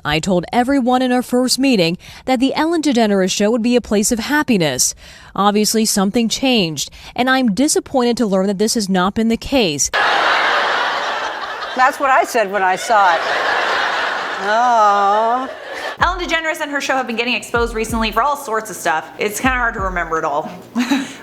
I told everyone in our first meeting that the Ellen DeGeneres show would be a place of happiness. Obviously, something changed, and I'm disappointed to learn that this has not been the case. That's what I said when I saw it. Oh. Ellen DeGeneres and her show have been getting exposed recently for all sorts of stuff. It's kind of hard to remember it all.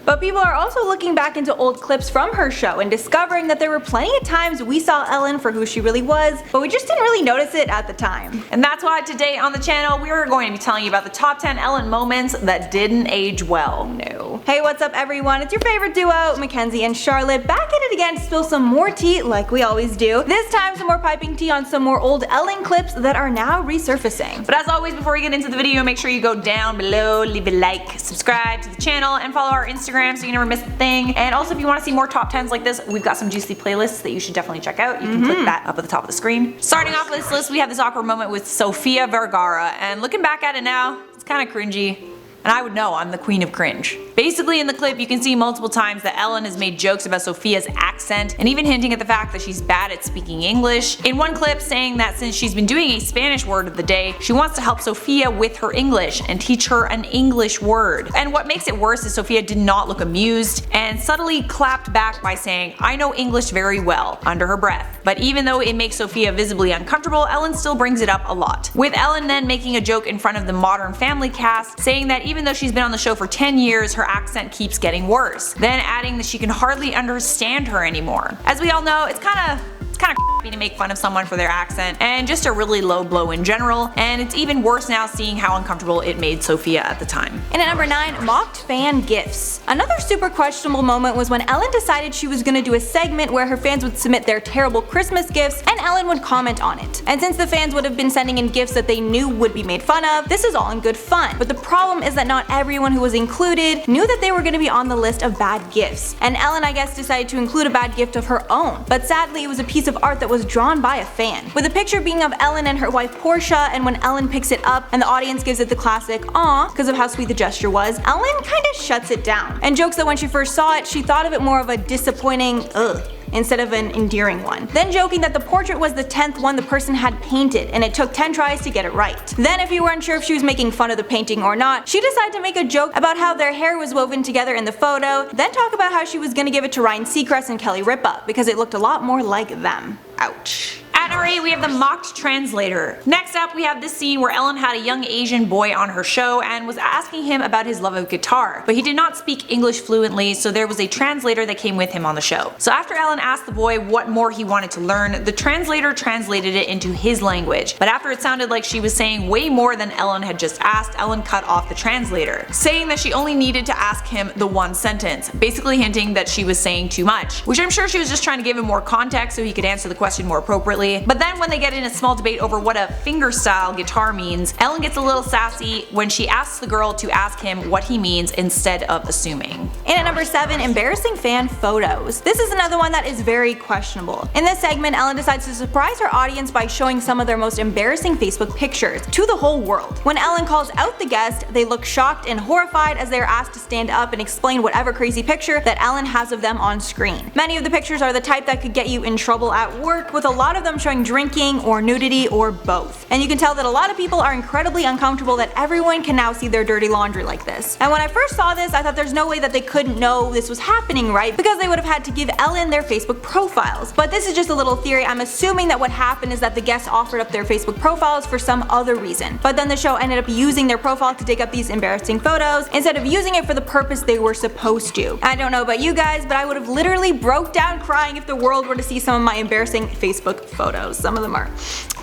But people are also looking back into old clips from her show and discovering that there were plenty of times we saw Ellen for who she really was, but we just didn't really notice it at the time. And that's why today on the channel we are going to be telling you about the top 10 Ellen moments that didn't age well. No. Hey, what's up everyone? It's your favorite duo, Mackenzie and Charlotte, back at it again to spill some more tea like we always do. This time some more piping tea on some more old Ellen clips that are now resurfacing. But as always, before we get into the video, make sure you go down below, leave a like, subscribe to the channel, and follow our Instagram so you never miss a thing. And also, if you want to see more top 10s like this, we've got some juicy playlists that you should definitely check out. You can click that up at the top of the screen. Starting off this list, we have this awkward moment with Sofia Vergara, and looking back at it now, it's kind of cringy. And I would know, I'm the queen of cringe. Basically in the clip you can see multiple times that Ellen has made jokes about Sofia's accent and even hinting at the fact that she's bad at speaking English. In one clip saying that since she's been doing a Spanish word of the day, she wants to help Sofia with her English and teach her an English word. And what makes it worse is Sofia did not look amused and subtly clapped back by saying, "I know English very well," under her breath. But even though it makes Sofia visibly uncomfortable, Ellen still brings it up a lot. With Ellen then making a joke in front of the Modern Family cast, saying that even though she's been on the show for 10 years, her accent keeps getting worse. Then adding that she can hardly understand her anymore. As we all know, it's kind of crappy to make fun of someone for their accent, and just a really low blow in general, and it's even worse now seeing how uncomfortable it made Sofia at the time. And at number 9, mocked fan gifts. Another super questionable moment was when Ellen decided she was gonna do a segment where her fans would submit their terrible Christmas gifts and Ellen would comment on it. And since the fans would have been sending in gifts that they knew would be made fun of, this is all in good fun. But the problem is that not everyone who was included knew that they were gonna be on the list of bad gifts. And Ellen, I guess, decided to include a bad gift of her own. But sadly, it was a piece of art that was drawn by a fan, with a picture being of Ellen and her wife Portia, and when Ellen picks it up and the audience gives it the classic "aw" because of how sweet the gesture was, Ellen kinda shuts it down and jokes that when she first saw it she thought of it more of a disappointing ugh instead of an endearing one. Then joking that the portrait was the 10th one the person had painted and it took 10 tries to get it right. Then if you weren't sure if she was making fun of the painting or not, she decided to make a joke about how their hair was woven together in the photo, then talk about how she was gonna give it to Ryan Seacrest and Kelly Ripa because it looked a lot more like them. Ouch. At number 8, we have the mocked translator. Next up, we have this scene where Ellen had a young Asian boy on her show and was asking him about his love of guitar, but he did not speak English fluently, so there was a translator that came with him on the show. So after Ellen asked the boy what more he wanted to learn, the translator translated it into his language, but after it sounded like she was saying way more than Ellen had just asked, Ellen cut off the translator, saying that she only needed to ask him the one sentence, basically hinting that she was saying too much, which I'm sure she was just trying to give him more context so he could answer the question more appropriately. But then when they get in a small debate over what a fingerstyle guitar means, Ellen gets a little sassy when she asks the girl to ask him what he means instead of assuming. And at number 7, embarrassing fan photos. This is another one that is very questionable. In this segment, Ellen decides to surprise her audience by showing some of their most embarrassing Facebook pictures to the whole world. When Ellen calls out the guest, they look shocked and horrified as they are asked to stand up and explain whatever crazy picture that Ellen has of them on screen. Many of the pictures are the type that could get you in trouble at work, with a lot of them showing drinking or nudity or both. And you can tell that a lot of people are incredibly uncomfortable that everyone can now see their dirty laundry like this. And when I first saw this, I thought there's no way that they couldn't know this was happening, right? Because they would have had to give Ellen their Facebook profiles. But this is just a little theory. I'm assuming that what happened is that the guests offered up their Facebook profiles for some other reason. But then the show ended up using their profile to dig up these embarrassing photos instead of using it for the purpose they were supposed to. I don't know about you guys, but I would have literally broke down crying if the world were to see some of my embarrassing Facebook photos. Some of them are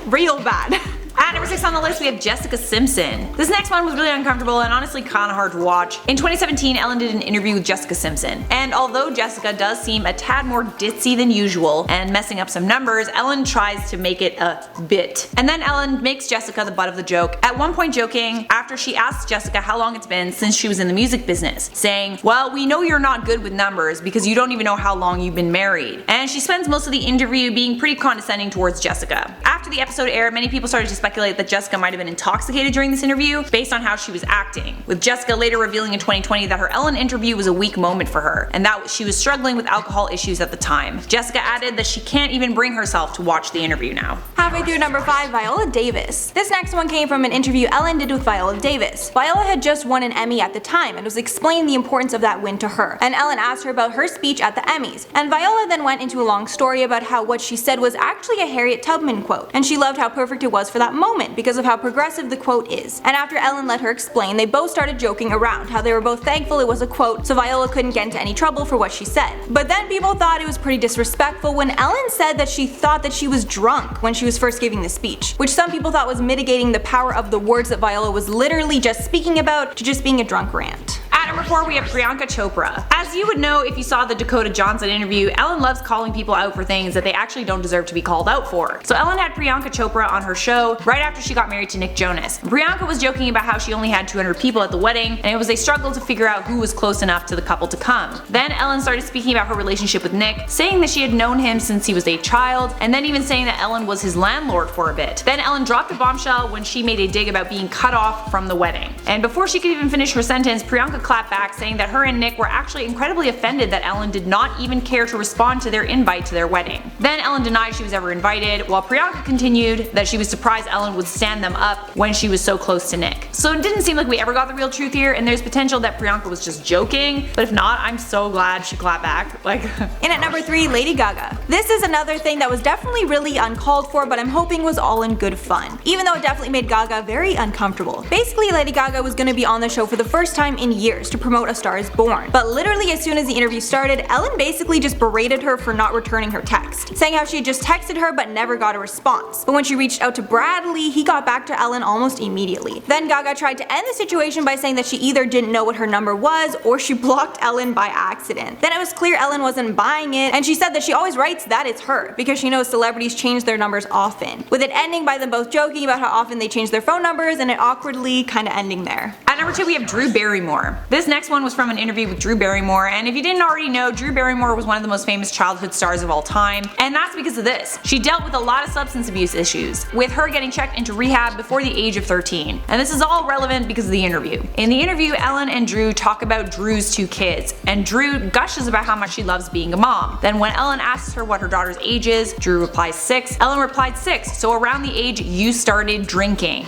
real bad. At number 6 on the list, we have Jessica Simpson. This next one was really uncomfortable and honestly kinda hard to watch. In 2017, Ellen did an interview with Jessica Simpson, and although Jessica does seem a tad more ditzy than usual and messing up some numbers, Ellen tries to make it a bit. And then Ellen makes Jessica the butt of the joke, at one point joking after she asks Jessica how long it's been since she was in the music business, saying, "Well, we know you're not good with numbers because you don't even know how long you've been married." And she spends most of the interview being pretty condescending towards Jessica. After the episode aired, many people started to speculate that Jessica might have been intoxicated during this interview based on how she was acting, with Jessica later revealing in 2020 that her Ellen interview was a weak moment for her and that she was struggling with alcohol issues at the time. Jessica added that she can't even bring herself to watch the interview now. Halfway through number 5, Viola Davis. This next one came from an interview Ellen did with Viola Davis. Viola had just won an Emmy at the time and was explaining the importance of that win to her, and Ellen asked her about her speech at the Emmys, and Viola then went into a long story about how what she said was actually a Harriet Tubman quote, and she loved how perfect it was for that moment because of how progressive the quote is. And after Ellen let her explain, they both started joking around how they were both thankful it was a quote so Viola couldn't get into any trouble for what she said. But then people thought it was pretty disrespectful when Ellen said that she thought that she was drunk when she was first giving the speech, which some people thought was mitigating the power of the words that Viola was literally just speaking about to just being a drunk rant. At number 4, we have Priyanka Chopra. As you would know if you saw the Dakota Johnson interview, Ellen loves calling people out for things that they actually don't deserve to be called out for. So Ellen had Priyanka Chopra on her show right after she got married to Nick Jonas. Priyanka was joking about how she only had 200 people at the wedding, and it was a struggle to figure out who was close enough to the couple to come. Then Ellen started speaking about her relationship with Nick, saying that she had known him since he was a child, and then even saying that Ellen was his landlord for a bit. Then Ellen dropped a bombshell when she made a dig about being cut off from the wedding. And before she could even finish her sentence, Priyanka clapped back, saying that her and Nick were actually incredibly offended that Ellen did not even care to respond to their invite to their wedding. Then Ellen denied she was ever invited, while Priyanka continued that she was surprised Ellen would stand them up when she was so close to Nick. So it didn't seem like we ever got the real truth here, and there's potential that Priyanka was just joking, but if not, I'm so glad she clapped back. And at number 3, Lady Gaga. This is another thing that was definitely really uncalled for, but I'm hoping was all in good fun, even though it definitely made Gaga very uncomfortable. Basically, Lady Gaga was going to be on the show for the first time in years to promote A Star Is Born, but literally as soon as the interview started, Ellen basically just berated her for not returning her text, saying how she had just texted her but never got a response. But when she reached out to Bradley, he got back to Ellen almost immediately. Then Gaga tried to end the situation by saying that she either didn't know what her number was or she blocked Ellen by accident. Then it was clear Ellen wasn't buying it, and she said that she always writes that it's her because she knows celebrities change their numbers often, with it ending by them both joking about how often they change their phone numbers and it awkwardly kinda ending there. At number 2, we have Drew Barrymore. This next one was from an interview with Drew Barrymore, and if you didn't already know, Drew Barrymore was one of the most famous childhood stars of all time, and that's because of this. She dealt with a lot of substance abuse issues, with her getting checked into rehab before the age of 13. And this is all relevant because of the interview. In the interview, Ellen and Drew talk about Drew's 2 kids, and Drew gushes about how much she loves being a mom. Then when Ellen asks her what her daughter's age is, Drew replies 6. Ellen replied 6, so around the age you started drinking.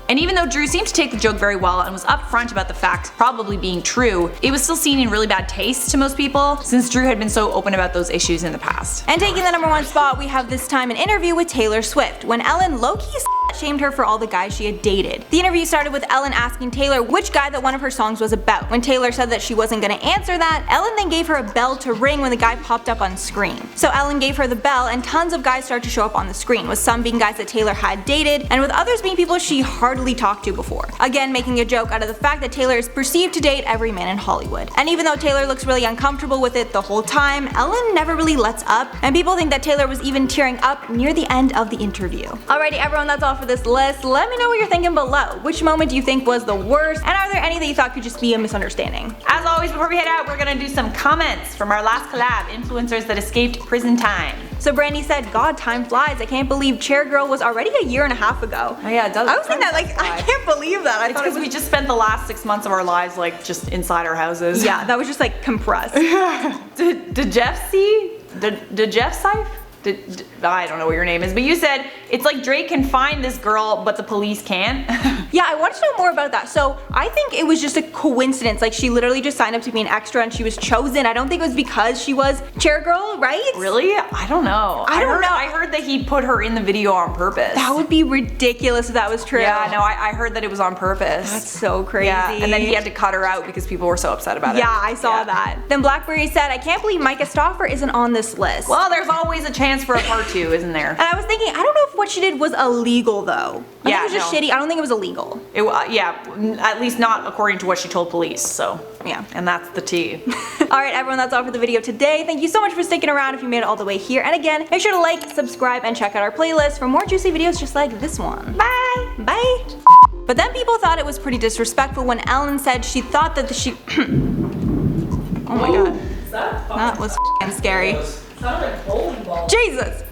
And even though Drew seemed to take the joke very well and was upfront about the fact probably being true, it was still seen in really bad taste to most people, since Drew had been so open about those issues in the past. And taking the number 1 spot, we have this time an interview with Taylor Swift, when Ellen low-key shamed her for all the guys she had dated. The interview started with Ellen asking Taylor which guy that one of her songs was about. When Taylor said that she wasn't gonna answer that, Ellen then gave her a bell to ring when the guy popped up on screen. So Ellen gave her the bell, and tons of guys started to show up on the screen, with some being guys that Taylor had dated, and with others being people she hardly talked to before. Again, making a joke out of the fact that Taylor is perceived to date every man in Hollywood. And even though Taylor looks really uncomfortable with it the whole time, Ellen never really lets up, and people think that Taylor was even tearing up near the end of the interview. Alrighty everyone, that's all for this list. Let me know what you're thinking below. Which moment do you think was the worst, and are there any that you thought could just be a misunderstanding? As always, before we head out, we're gonna do some comments from our last collab, influencers that escaped prison time. So Brandy said, God, time flies. I can't believe Chair Girl was already a year and a half ago. Oh yeah, it does. I was thinking that, like, I can't believe that. I It's thought because we just spent the last 6 months of our lives like just inside our houses. Yeah, that was just like compressed. Did Jeff see? Did Jeff Seif? I don't know what your name is, but you said it's like Drake can find this girl, but the police can't. Yeah, I wanted to know more about that. So I think it was just a coincidence. Like, she literally just signed up to be an extra and she was chosen. I don't think it was because she was Chair Girl, right? Really? I don't know. I heard that he put her in the video on purpose. That would be ridiculous if that was true. Yeah, no, I heard that it was on purpose. That's so crazy. Yeah, and then he had to cut her out because people were so upset about it. Yeah, I saw that. Then Blackberry said, I can't believe Micah Stauffer isn't on this list. Well, there's always a chance for a part 2, isn't there? And I was thinking, I don't know if what she did was illegal though. I think it was just no. shitty. I don't think it was illegal. Yeah, at least not according to what she told police, so. Yeah. And that's the tea. Alright everyone, that's all for the video today. Thank you so much for sticking around if you made it all the way here. And again, make sure to like, subscribe, and check out our playlist for more juicy videos just like this one. Bye! Bye! But then people thought it was pretty disrespectful when Ellen said she thought that she oh my god. That was f***ing scary. Sounded like bowling balls. Jesus!